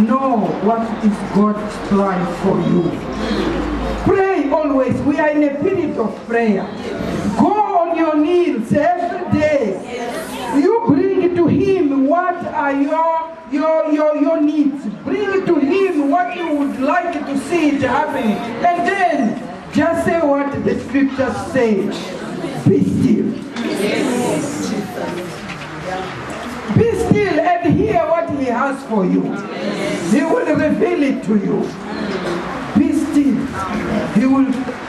know what is God's plan for you. Pray always. We are in a period of prayer. Go on your knees every day. You bring to Him what are your needs. Bring to Him what you would like to see it happening. And then just say what the scriptures say. Be still. Be still and hear what He has for you. He will reveal it to you. Be still.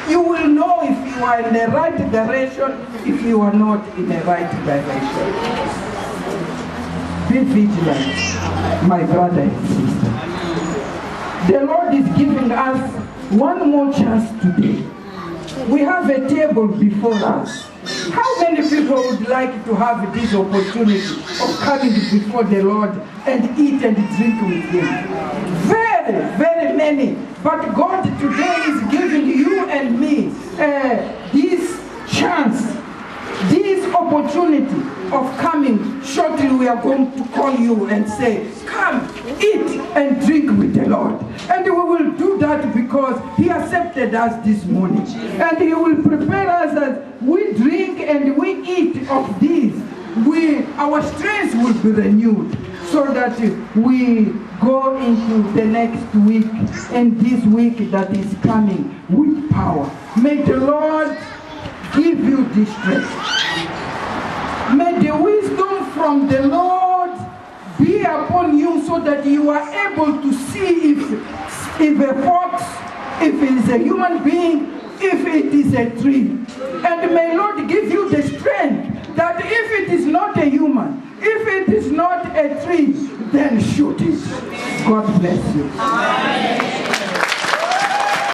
You will know if you are in the right direction, if you are not in the right direction. Be vigilant, my brother and sister. The Lord is giving us one more chance today. We have a table before us. How many people would like to have this opportunity of coming before the Lord and eat and drink with Him? Very, very many. But God today is giving you and me this chance, this opportunity of coming. Shortly we are going to call you and say, come, eat and drink with the Lord. And we will do that because He accepted us this morning. And He will prepare us as we drink and we eat of this. Our strength will be renewed so that we go into the next week and this week that is coming with power. May the Lord give you this strength. May the wisdom from the Lord be upon you so that you are able to see if a fox, if it is a human being, if it is a tree. And may Lord give you the strength that if it is not a human, if it is not a tree, then shoot it. God bless you. Amen.